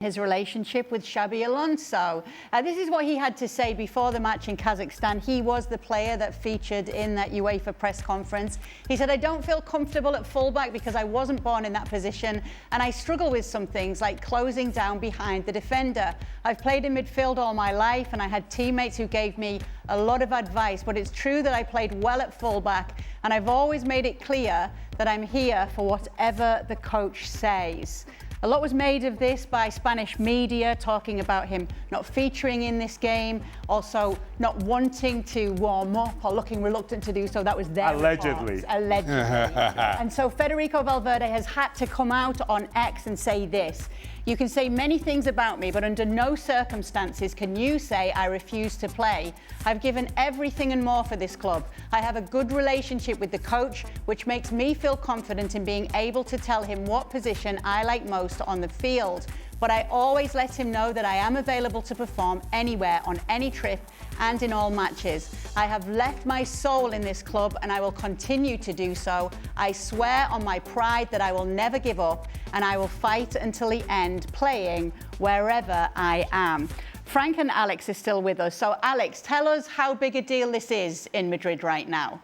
his relationship with Xabi Alonso. This is what he had to say before the match in Kazakhstan. He was the player that featured in that UEFA press conference. He said, "I don't feel comfortable at fullback because I wasn't born in that position, and I struggle with some things like closing down behind the defender. I've played in midfield all my life, and I had teammates who gave me a lot of advice, but it's true that I played well at fullback, and I've always made it clear that I'm here for whatever the coach says." A lot was made of this by Spanish media, talking about him not featuring in this game, also not wanting to warm up or looking reluctant to do so. That was their Allegedly. Allegedly. And so Federico Valverde has had to come out on X and say this: "You can say many things about me, but under no circumstances can you say I refuse to play. I've given everything and more for this club. I have a good relationship with the coach, which makes me feel confident in being able to tell him what position I like most on the field. But I always let him know that I am available to perform anywhere, on any trip, and in all matches. I have left my soul in this club, and I will continue to do so. I swear on my pride that I will never give up, and I will fight until the end, playing wherever I am." Frank and Alex are still with us. So, Alex, tell us how big a deal this is in Madrid right now.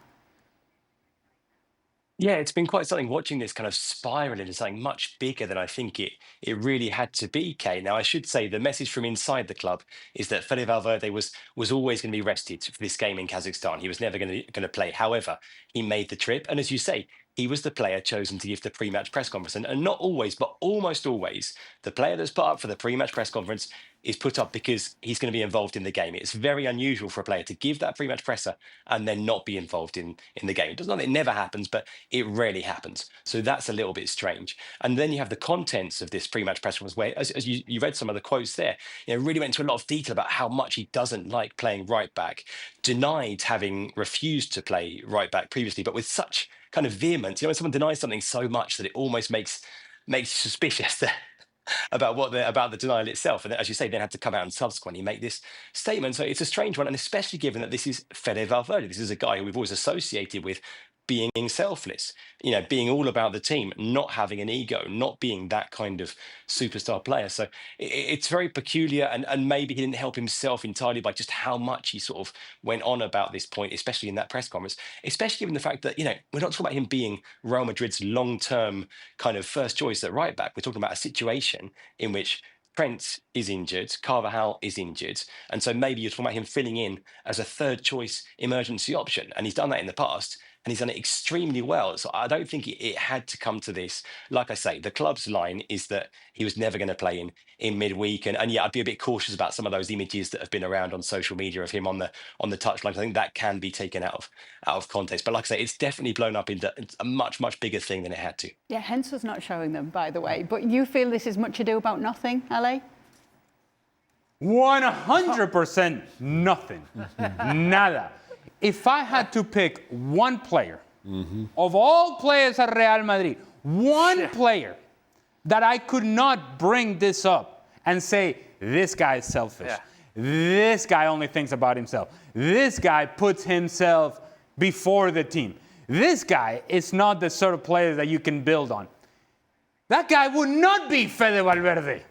Yeah, it's been quite something watching this kind of spiral into something much bigger than I think it really had to be, Kay. Now, I should say the message from inside the club is that Fede Valverde was always going to be rested for this game in Kazakhstan. He was never going to play. However, he made the trip, and as you say, he was the player chosen to give the pre-match press conference. And not always, but almost always, the player that's put up for the pre-match press conference is put up because he's going to be involved in the game. It's very unusual for a player to give that pre-match presser and then not be involved in the game. It doesn't mean it never happens, but it rarely happens. So that's a little bit strange. And then you have the contents of this pre-match press conference where, as you read some of the quotes there, really went into a lot of detail about how much he doesn't like playing right back, denied having refused to play right back previously, but with such kind of vehemence. When someone denies something so much that it almost makes you suspicious about the denial itself. And as you say, then had to come out and subsequently make this statement. So it's a strange one, and especially given that this is Fede Valverde. This is a guy who we've always associated with being selfless, being all about the team, not having an ego, not being that kind of superstar player. So it's very peculiar, and maybe he didn't help himself entirely by just how much he sort of went on about this point, especially in that press conference, especially given the fact that, we're not talking about him being Real Madrid's long-term kind of first choice at right back. We're talking about a situation in which Trent is injured, Carvajal is injured, and so maybe you're talking about him filling in as a third choice emergency option. And he's done that in the past, and he's done it extremely well. So I don't think it had to come to this. Like I say, the club's line is that he was never going to play in midweek. And yeah, I'd be a bit cautious about some of those images that have been around on social media of him on the touchline. I think that can be taken out of context. But like I say, it's definitely blown up into a much, much bigger thing than it had to. Yeah, hence was not showing them, by the way. But you feel this is much ado about nothing, LA? 100% nothing. Nada. If I had to pick one player, of all players at Real Madrid, one player that I could not bring this up and say, this guy is selfish. Yeah. This guy only thinks about himself. This guy puts himself before the team. This guy is not the sort of player that you can build on. That guy would not be Fede Valverde.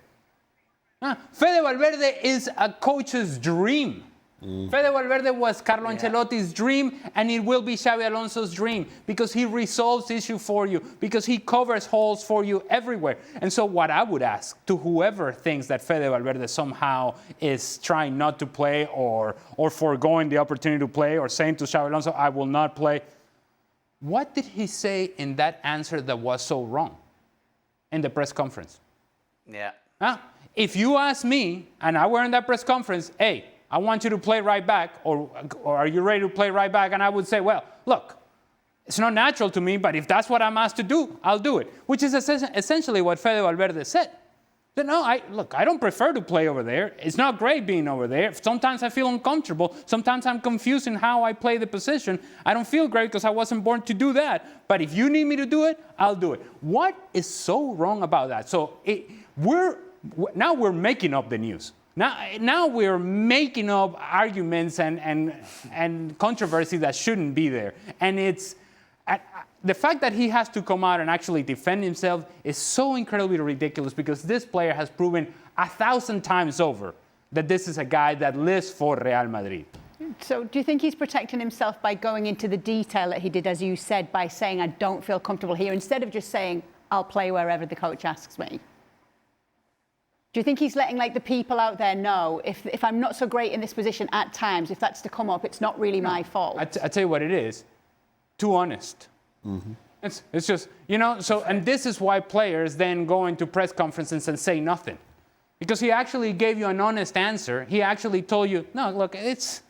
Fede Valverde is a coach's dream. Fede Valverde was Carlo Ancelotti's dream, and it will be Xabi Alonso's dream, because he resolves issues for you, because he covers holes for you everywhere. And so what I would ask to whoever thinks that Fede Valverde somehow is trying not to play or foregoing the opportunity to play or saying to Xabi Alonso, I will not play, what did he say in that answer that was so wrong in the press conference? Yeah. If you ask me, and I were in that press conference, hey, I want you to play right back, or are you ready to play right back? And I would say, well, look, it's not natural to me, but if that's what I'm asked to do, I'll do it. Which is essentially what Fede Valverde said. That, no, I don't prefer to play over there. It's not great being over there. Sometimes I feel uncomfortable. Sometimes I'm confused in how I play the position. I don't feel great because I wasn't born to do that. But if you need me to do it, I'll do it. What is so wrong about that? So now we're making up the news. Now we're making up arguments and controversy that shouldn't be there. And it's the fact that he has to come out and actually defend himself is so incredibly ridiculous, because this player has proven 1,000 times over that this is a guy that lives for Real Madrid. So do you think he's protecting himself by going into the detail that he did, as you said, by saying, I don't feel comfortable here, instead of just saying, I'll play wherever the coach asks me? Do you think he's letting the people out there know, if I'm not so great in this position at times, if that's to come up, it's not really my fault? I tell you what it is, too honest. Mm-hmm. It's just, and this is why players then go into press conferences and say nothing. Because he actually gave you an honest answer. He actually told you, no, look, it's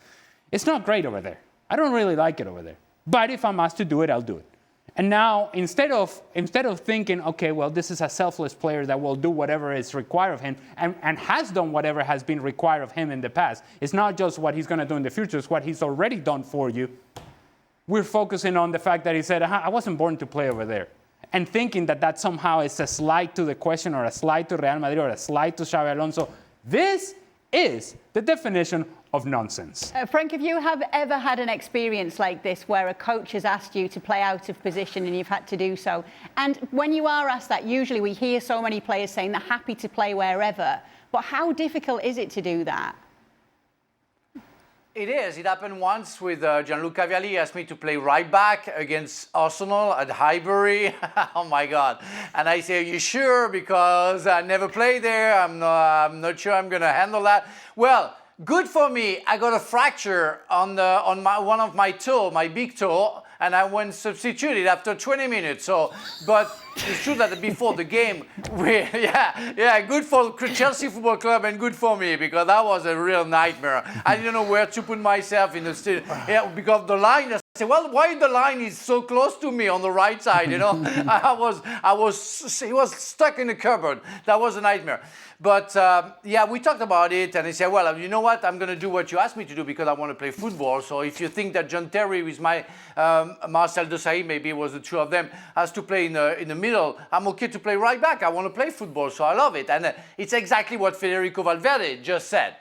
not great over there. I don't really like it over there. But if I'm asked to do it, I'll do it. And now, instead of thinking, okay, well, this is a selfless player that will do whatever is required of him and has done whatever has been required of him in the past, it's not just what he's going to do in the future, it's what he's already done for you. We're focusing on the fact that he said, I wasn't born to play over there. And thinking that somehow is a slight to the question or a slight to Real Madrid or a slight to Xabi Alonso. This is the definition of nonsense. Frank, have you ever had an experience like this where a coach has asked you to play out of position and you've had to do so? And when you are asked that, usually we hear so many players saying they're happy to play wherever. But how difficult is it to do that? It is. It happened once with Gianluca Vialli. He asked me to play right back against Arsenal at Highbury. Oh my God! And I say, "Are you sure?" Because I never played there. I'm not sure I'm going to handle that. Well, good for me. I got a fracture on one of my toe, my big toe, and I went substituted after 20 minutes. So, but it's true that before the game, good for Chelsea Football Club and good for me, because that was a real nightmare. I didn't know where to put myself in the stadium. Yeah, because the line, I said, well, why the line is so close to me on the right side, He was stuck in the cupboard. That was a nightmare. But we talked about it, and he said, well, you know what? I'm going to do what you asked me to do because I want to play football. So if you think that John Terry with my Marcel Desailly, maybe it was the two of them, has to play in the middle, I'm okay to play right back. I want to play football, so I love it. And it's exactly what Federico Valverde just said.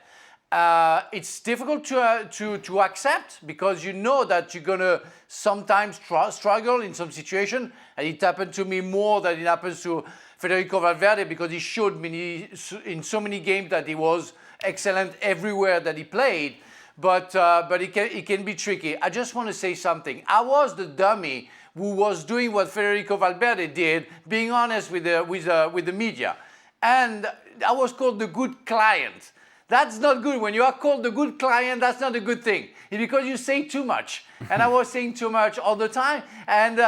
It's difficult to accept because you know that you're going to sometimes struggle in some situation. And it happened to me more than it happens to Federico Valverde because he showed me in so many games that he was excellent everywhere that he played. But it can be tricky. I just want to say something. I was the dummy who was doing what Federico Valverde did, being honest with the media. And I was called the good client. That's not good. When you are called the good client, that's not a good thing. It's because you say too much. And I was saying too much all the time. And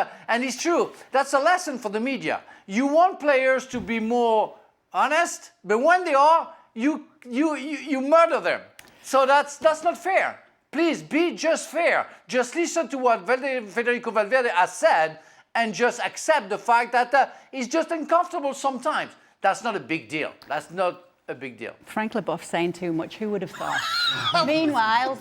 it's true. That's a lesson for the media. You want players to be more honest, but when they are, you murder them. So that's not fair. Please be just fair. Just listen to what Federico Valverde has said and just accept the fact that he's just uncomfortable sometimes. That's not a big deal. That's not a big deal. Frank Leboeuf saying too much. Who would have thought? Meanwhile,